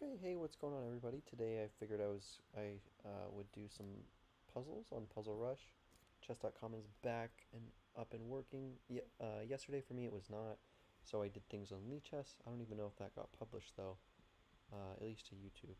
Okay, hey, what's going on, everybody? Today I figured I would do some puzzles on Puzzle Rush. Chess.com is back and up and working. Yesterday for me it was not, so I did things on Chess. I don't even know if that got published though, at least to YouTube.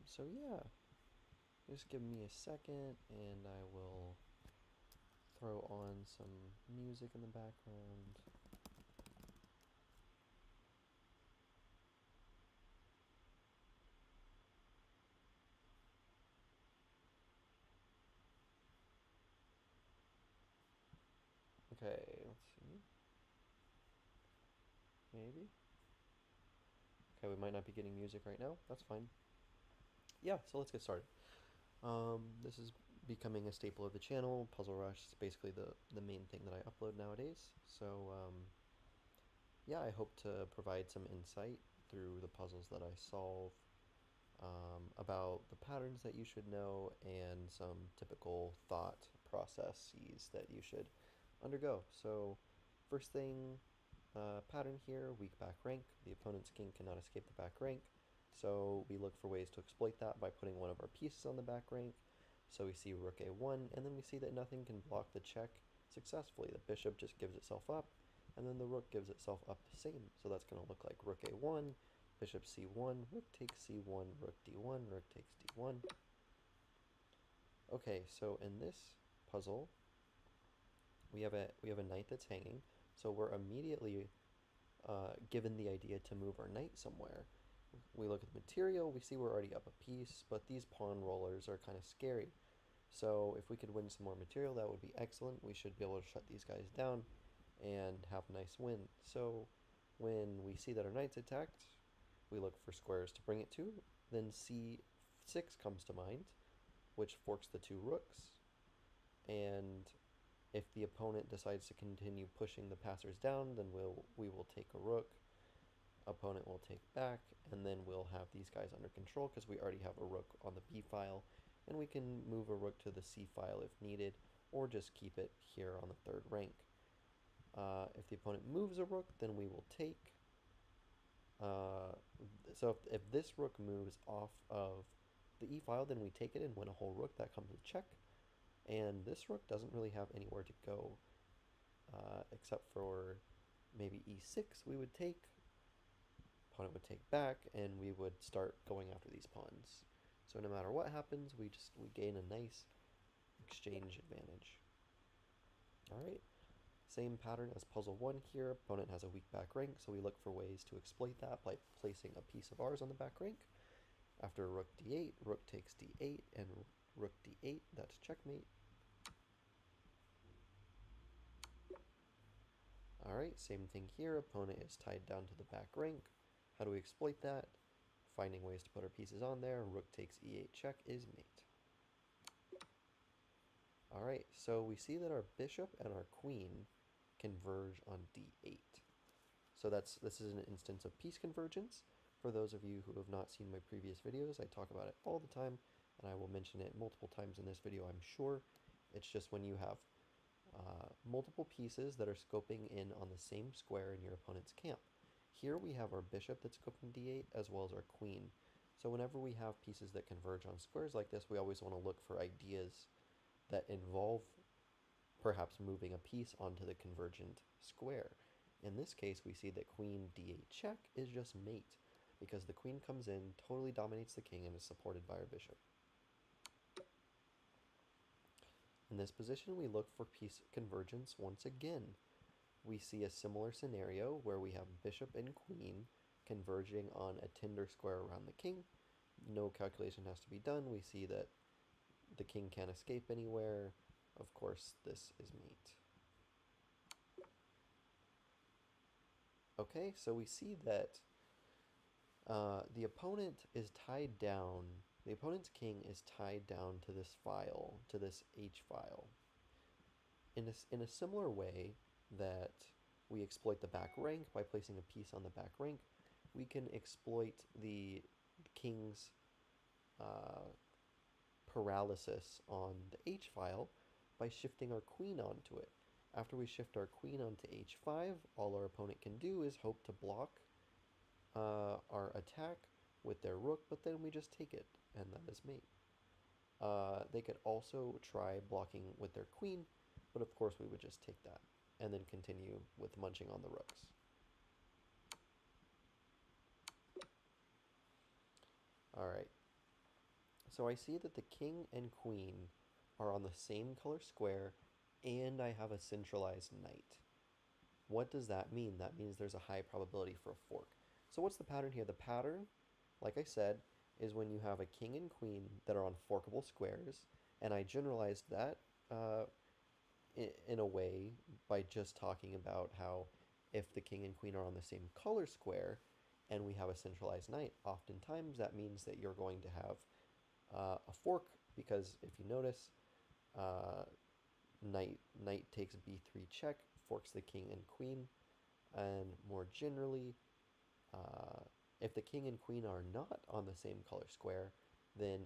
So yeah, just give me a second and I will throw on some music in the background. Okay, let's see. Maybe. Okay, we might not be getting music right now. That's fine. Yeah, so let's get started. This is becoming a staple of the channel. Puzzle Rush is basically the main thing that I upload nowadays. So yeah, I hope to provide some insight through the puzzles that I solve, about the patterns that you should know, and some typical thought processes that you should undergo. So first thing, pattern here, weak back rank. The opponent's king cannot escape the back rank. So we look for ways to exploit that by putting one of our pieces on the back rank. So we see rook a1, and then we see that nothing can block the check successfully. The bishop just gives itself up, and then the rook gives itself up the same. So that's going to look like rook a1, bishop c1, rook takes c1, rook d1, rook takes d1. Okay, so in this puzzle, we have a knight that's hanging, so we're immediately given the idea to move our knight somewhere. We look at the material, we see we're already up a piece, but these pawn rollers are kind of scary. So if we could win some more material, that would be excellent. We should be able to shut these guys down and have a nice win. So when we see that our knight's attacked, we look for squares to bring it to. Then c6 comes to mind, which forks the two rooks. And if the opponent decides to continue pushing the passers down, then we will take a rook. Opponent will take back, and then we'll have these guys under control because we already have a rook on the b file, and we can move a rook to the c file if needed, or just keep it here on the third rank. If the opponent moves a rook, then we will take. So if this rook moves off of the e file, then we take it and win a whole rook. That comes with check. And this rook doesn't really have anywhere to go, except for maybe e6 we would take. Opponent would take back, and we would start going after these pawns. So no matter what happens, we gain a nice exchange advantage. Alright, same pattern as puzzle 1 here. Opponent has a weak back rank, so we look for ways to exploit that by placing a piece of ours on the back rank. After rook d8, rook takes d8, and rook d8, that's checkmate. Alright, same thing here. Opponent is tied down to the back rank. How do we exploit that? Finding ways to put our pieces on there. Rook takes e8 check is mate. Alright, so we see that our bishop and our queen converge on d8. So this is an instance of piece convergence. For those of you who have not seen my previous videos, I talk about it all the time, and I will mention it multiple times in this video, I'm sure. It's just when you have multiple pieces that are scoping in on the same square in your opponent's camp. Here we have our bishop that's scoping d8 as well as our queen. So whenever we have pieces that converge on squares like this, we always want to look for ideas that involve perhaps moving a piece onto the convergent square. In this case, we see that queen d8 check is just mate, because the queen comes in, totally dominates the king, and is supported by our bishop. In this position, we look for piece convergence once again. We see a similar scenario where we have bishop and queen converging on a tinder square around the king. No calculation has to be done. We see that the king can't escape anywhere. Of course, this is mate. Okay, so we see that the opponent is tied down. The opponent's king is tied down to this file, to this H file. In a similar way that we exploit the back rank by placing a piece on the back rank, we can exploit the king's paralysis on the H file by shifting our queen onto it. After we shift our queen onto H5, all our opponent can do is hope to block our attack with their rook, but then we just take it, and that is mate. They could also try blocking with their queen, but of course we would just take that, and then continue with munching on the rooks. Alright, so I see that the king and queen are on the same color square, and I have a centralized knight. What does that mean? That means there's a high probability for a fork. So what's the pattern here? The pattern, like I said, is when you have a king and queen that are on forkable squares, and I generalized that uh, in a way by just talking about how if the king and queen are on the same color square and we have a centralized knight, oftentimes that means that you're going to have a fork, because if you notice, uh, knight takes b3 check, forks the king and queen, and more generally, uh, if the king and queen are not on the same color square, then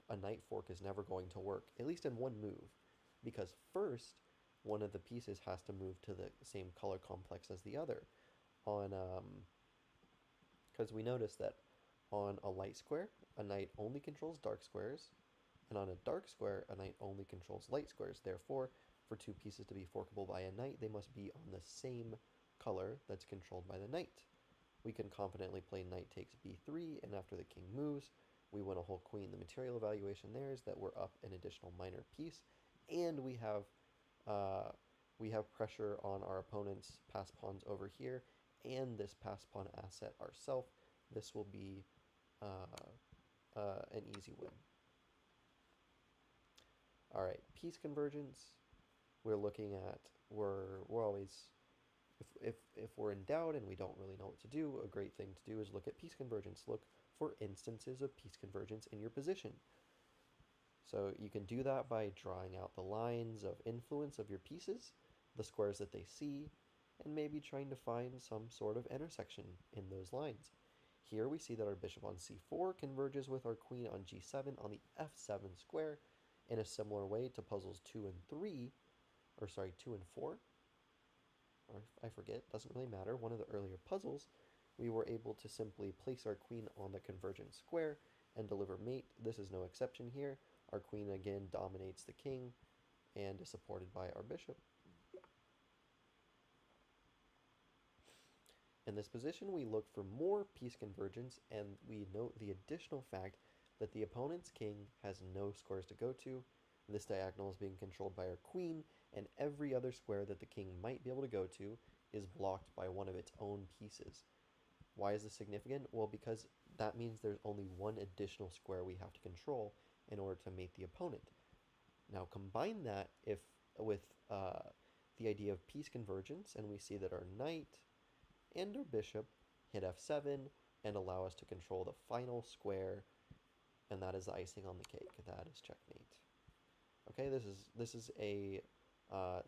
a knight fork is never going to work, at least in one move, because first, one of the pieces has to move to the same color complex as the other. On Because we notice that on a light square, a knight only controls dark squares, and on a dark square, a knight only controls light squares. Therefore, for two pieces to be forkable by a knight, they must be on the same color that's controlled by the knight. We can confidently play knight takes b3, and after the king moves, we win a whole queen. The material evaluation there is that we're up an additional minor piece, and uh, we have pressure on our opponent's pass pawns over here, and this pass pawn asset ourselves. This will be an easy win. All right, piece convergence. We're looking at we're always if we're in doubt and we don't really know what to do, a great thing to do is look at piece convergence. Look for instances of piece convergence in your position. So you can do that by drawing out the lines of influence of your pieces, the squares that they see, and maybe trying to find some sort of intersection in those lines. Here we see that our bishop on c4 converges with our queen on g7 on the f7 square in a similar way to puzzles 2 and 3, or sorry, 2 and 4, or I forget, doesn't really matter, one of the earlier puzzles. We were able to simply place our queen on the convergent square and deliver mate. This is no exception here. Our queen again dominates the king and is supported by our bishop. In this position, we look for more piece convergence, and we note the additional fact that the opponent's king has no squares to go to. This diagonal is being controlled by our queen, and every other square that the king might be able to go to is blocked by one of its own pieces. Why is this significant? Well, because that means there's only one additional square we have to control in order to mate the opponent. Now combine that with the idea of piece convergence, and we see that our knight and our bishop hit f7 and allow us to control the final square, and that is the icing on the cake. That is checkmate. Okay, this is a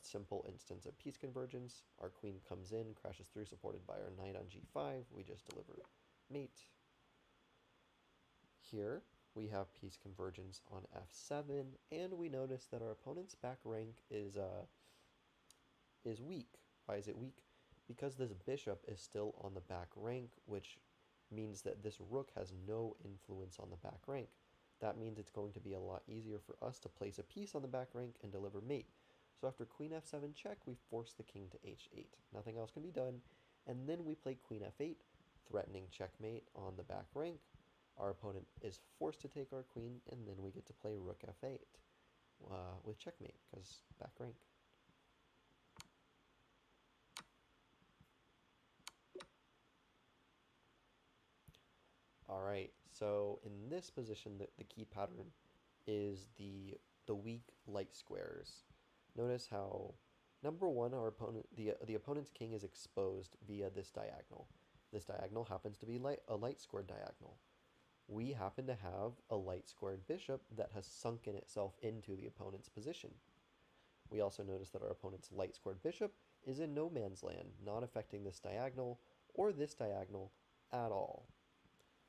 simple instance of piece convergence. Our queen comes in, crashes through, supported by our knight on g5. We just deliver mate. Here we have piece convergence on f7, and we notice that our opponent's back rank is weak. Why is it weak? Because this bishop is still on the back rank, which means that this rook has no influence on the back rank. That means it's going to be a lot easier for us to place a piece on the back rank and deliver mate. So after queen f7 check, we force the king to h8. Nothing else can be done. And then we play queen f8, threatening checkmate on the back rank. Our opponent is forced to take our queen, and then we get to play rook f8 with checkmate, because back rank. Alright, so in this position, the key pattern is the weak light squares. Notice how, number one, the opponent's king is exposed via this diagonal. This diagonal happens to be a light squared diagonal. We happen to have a light squared bishop that has sunken itself into the opponent's position. We also notice that our opponent's light squared bishop is in no man's land, not affecting this diagonal or this diagonal at all.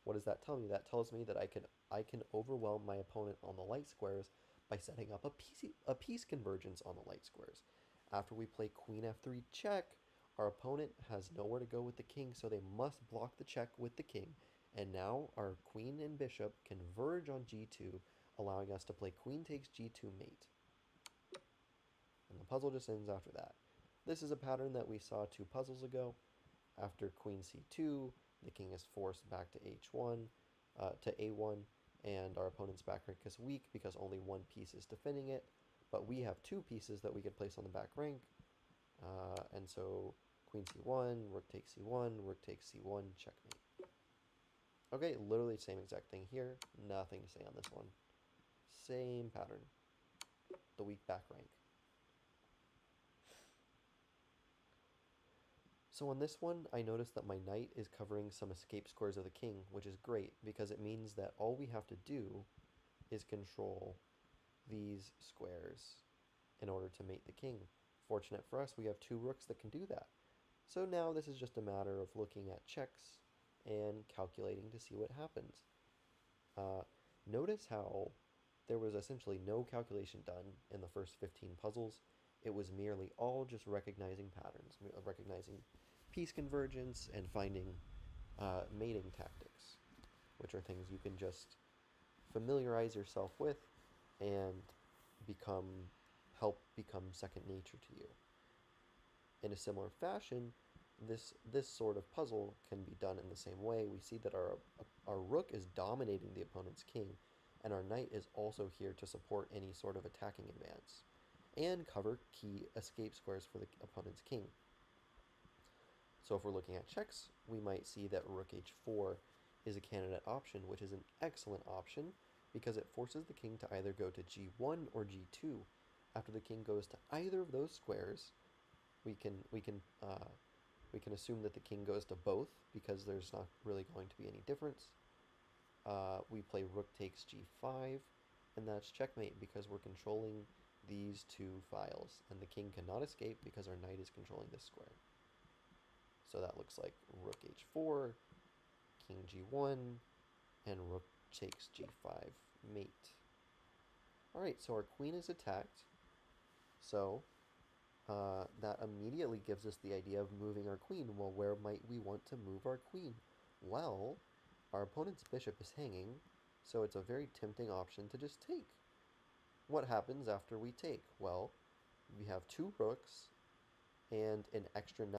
What does that tell me? That tells me that I can overwhelm my opponent on the light squares by setting up a piece convergence on the light squares. After we play queen f3 check, Our opponent has nowhere to go with the king, so they must block the check with the king. And now our queen and bishop converge on g2, allowing us to play queen takes g2 mate. And the puzzle just ends after that. This is a pattern that we saw 2 puzzles ago. After queen c2, the king is forced back to h1, to a1, and our opponent's back rank is weak because only one piece is defending it. But we have 2 pieces that we could place on the back rank, and so queen c1, rook takes c1, rook takes c1, checkmate. Okay, literally same exact thing here. Nothing to say on this one. Same pattern. The weak back rank. So on this one, I noticed that my knight is covering some escape squares of the king, which is great because it means that all we have to do is control these squares in order to mate the king. Fortunate for us, we have 2 rooks that can do that. So now this is just a matter of looking at checks and calculating to see what happens. Notice how there was essentially no calculation done in the first 15 puzzles. It was merely all just recognizing patterns, recognizing piece convergence and finding mating tactics, which are things you can just familiarize yourself with and help become second nature to you. In a similar fashion, this sort of puzzle can be done in the same way. We see that our rook is dominating the opponent's king, and our knight is also here to support any sort of attacking advance, and cover key escape squares for the opponent's king. So if we're looking at checks, we might see that rook h4 is a candidate option, which is an excellent option because it forces the king to either go to g1 or g2. After the king goes to either of those squares, we can assume that the king goes to both because there's not really going to be any difference. We play rook takes g5, and that's checkmate because we're controlling these 2 files, and the king cannot escape because our knight is controlling this square. So that looks like rook h4, king g1, and rook takes g5 mate. Alright, so our queen is attacked, so that immediately gives us the idea of moving our queen. Well, where might we want to move our queen? Well, our opponent's bishop is hanging, so it's a very tempting option to just take. What happens after we take? Well, we have 2 rooks and an extra knight.